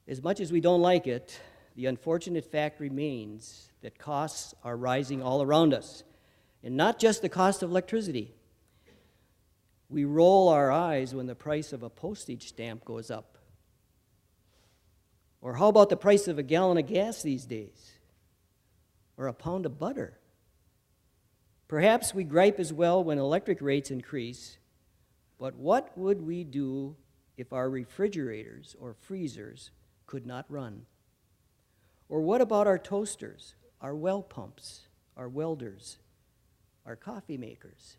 As much as we don't like it, the unfortunate fact remains that costs are rising all around us, and not just the cost of electricity. We roll our eyes when the price of a postage stamp goes up. Or how about the price of a gallon of gas these days? Or a pound of butter? Perhaps we gripe as well when electric rates increase, but what would we do if our refrigerators or freezers could not run? Or what about our toasters, our well pumps, our welders, our coffee makers?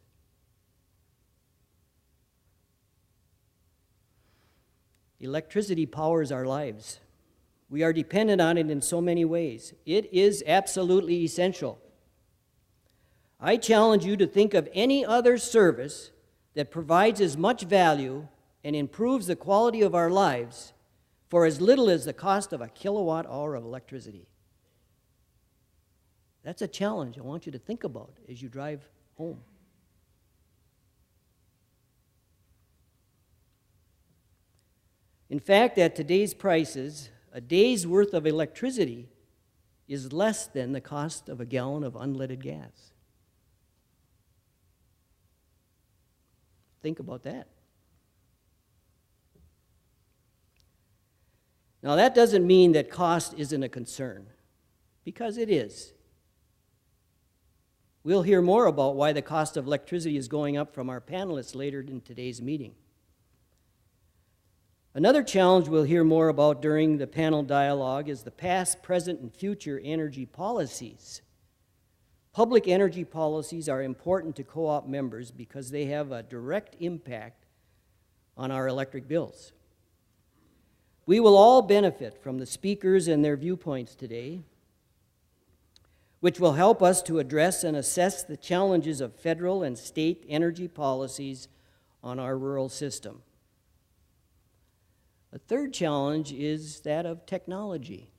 Electricity powers our lives. We are dependent on it in so many ways. It is absolutely essential. I challenge you to think of any other service that provides as much value and improves the quality of our lives for as little as the cost of a kilowatt hour of electricity. That's a challenge I want you to think about as you drive home. In fact, at today's prices, a day's worth of electricity is less than the cost of a gallon of unleaded gas. Think about that. Now, that doesn't mean that cost isn't a concern, because it is. We'll hear more about why the cost of electricity is going up from our panelists later in today's meeting. Another challenge we'll hear more about during the panel dialogue is the past, present, and future energy policies. Public energy policies are important to co-op members because they have a direct impact on our electric bills. We will all benefit from the speakers and their viewpoints today, which will help us to address and assess the challenges of federal and state energy policies on our rural system. A third challenge is that of technology.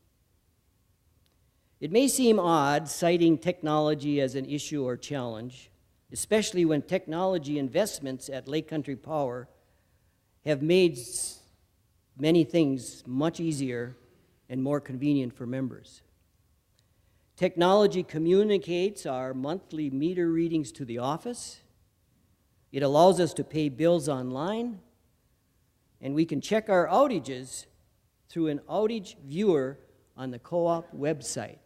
It may seem odd citing technology as an issue or challenge, especially when technology investments at Lake Country Power have made many things much easier and more convenient for members. Technology communicates our monthly meter readings to the office. It allows us to pay bills online, and we can check our outages through an outage viewer on the co-op website.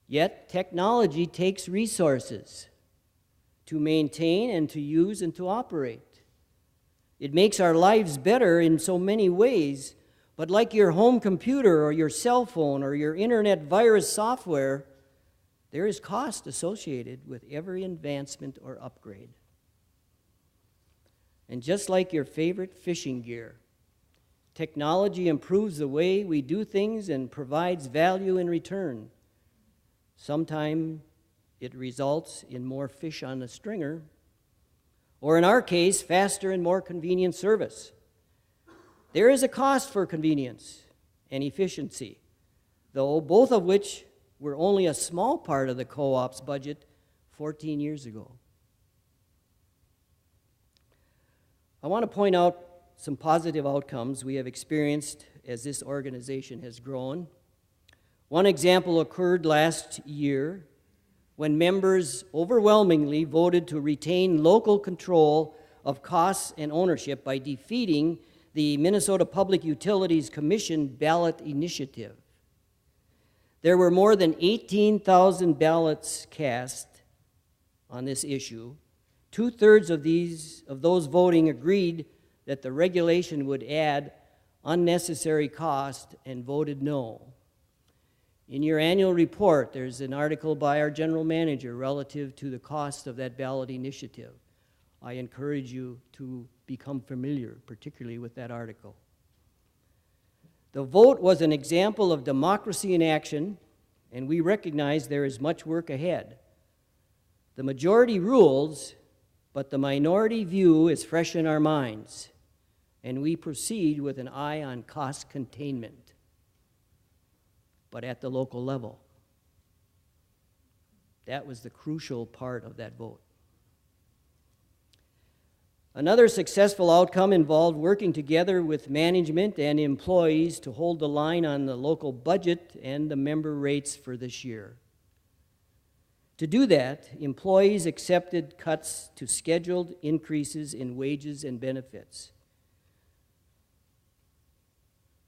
Yet, technology takes resources to maintain and to use and to operate. It makes our lives better in so many ways, but like your home computer or your cell phone or your internet virus software, there is cost associated with every advancement or upgrade. And just like your favorite fishing gear, technology improves the way we do things and provides value in return. Sometimes it results in more fish on the stringer, or in our case, faster and more convenient service. There is a cost for convenience and efficiency, though both of which were only a small part of the co-op's budget 14 years ago. I want to point out some positive outcomes we have experienced as this organization has grown. One example occurred last year when members overwhelmingly voted to retain local control of costs and ownership by defeating the Minnesota Public Utilities Commission ballot initiative. There were more than 18,000 ballots cast on this issue. Two-thirds of those voting agreed that the regulation would add unnecessary cost and voted no. In your annual report, there's an article by our general manager relative to the cost of that ballot initiative. I encourage you to become familiar, particularly with that article. The vote was an example of democracy in action, and we recognize there is much work ahead. The majority rules, but the minority view is fresh in our minds, and we proceed with an eye on cost containment, but at the local level. That was the crucial part of that vote. Another successful outcome involved working together with management and employees to hold the line on the local budget and the member rates for this year. To do that, employees accepted cuts to scheduled increases in wages and benefits.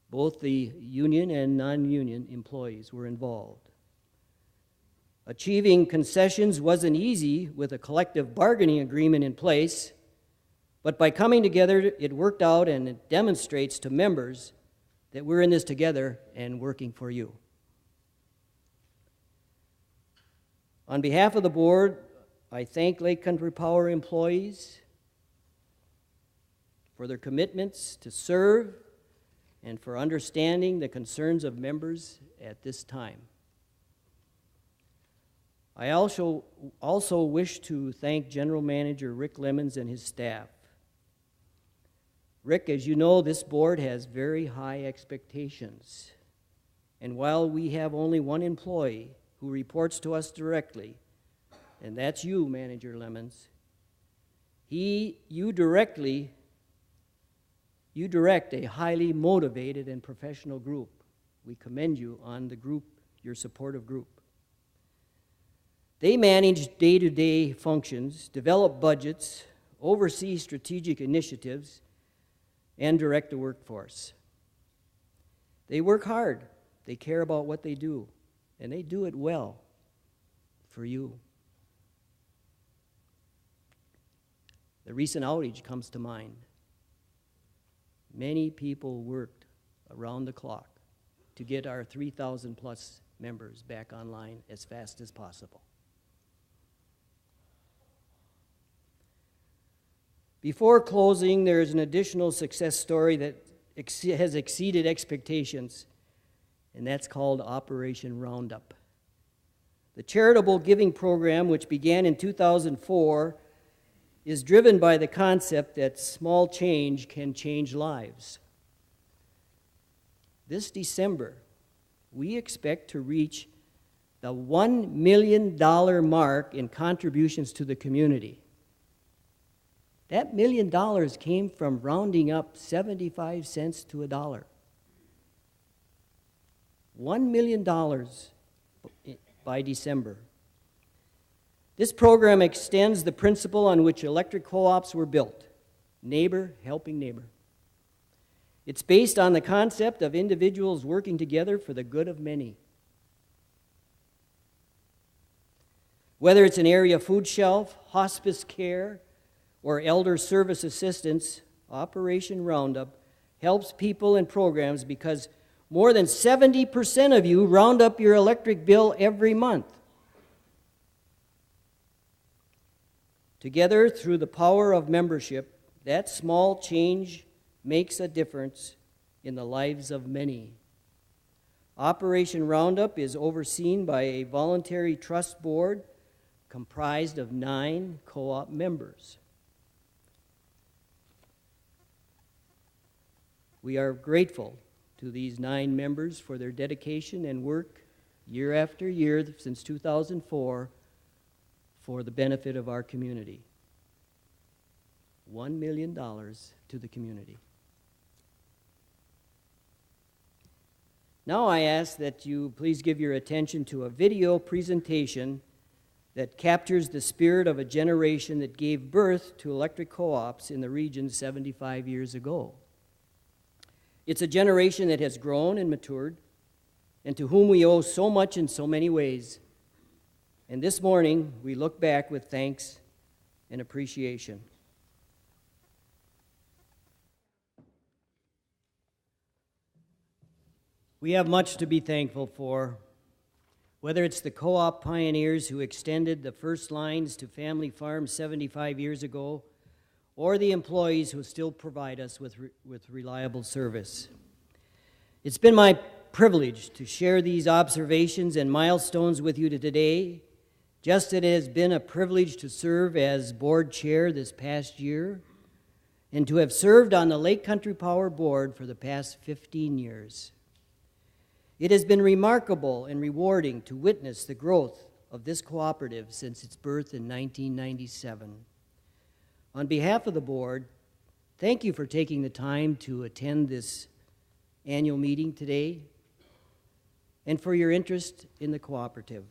Both the union and non-union employees were involved. Achieving concessions wasn't easy with a collective bargaining agreement in place, but by coming together, it worked out, and it demonstrates to members that we're in this together and working for you. On behalf of the board, I thank Lake Country Power employees for their commitments to serve and for understanding the concerns of members at this time. I also wish to thank General Manager Rick Lemons and his staff. Rick, as you know, this board has very high expectations. And while we have only one employee who reports to us directly, and that's you, Manager Lemons, you direct a highly motivated and professional group. We commend you on the group, your supportive group. They manage day-to-day functions, develop budgets, oversee strategic initiatives, and direct the workforce. They work hard. They care about what they do, and they do it well for you. The recent outage comes to mind. Many people worked around the clock to get our 3,000 plus members back online as fast as possible. Before closing, there is an additional success story that has exceeded expectations, and that's called Operation Roundup. The charitable giving program, which began in 2004, is driven by the concept that small change can change lives. This December, we expect to reach the $1 million mark in contributions to the community. That $1 million came from rounding up 75 cents to $1. $1 million by December. This program extends the principle on which electric co-ops were built, neighbor helping neighbor. It's based on the concept of individuals working together for the good of many. Whether it's an area food shelf, hospice care, or elder service assistance, Operation Roundup helps people and programs because more than 70% of you round up your electric bill every month. Together, through the power of membership, that small change makes a difference in the lives of many. Operation Roundup is overseen by a voluntary trust board comprised of 9 co-op members. We are grateful to these 9 members for their dedication and work year after year since 2004 for the benefit of our community. $1 million to the community. Now I ask that you please give your attention to a video presentation that captures the spirit of a generation that gave birth to electric co-ops in the region 75 years ago. It's a generation that has grown and matured, and to whom we owe so much in so many ways. And this morning, we look back with thanks and appreciation. We have much to be thankful for, whether it's the co-op pioneers who extended the first lines to family farms 75 years ago, or the employees who still provide us with reliable service. It's been my privilege to share these observations and milestones with you today, just as it has been a privilege to serve as board chair this past year and to have served on the Lake Country Power Board for the past 15 years. It has been remarkable and rewarding to witness the growth of this cooperative since its birth in 1997. On behalf of the board, thank you for taking the time to attend this annual meeting today and for your interest in the cooperative.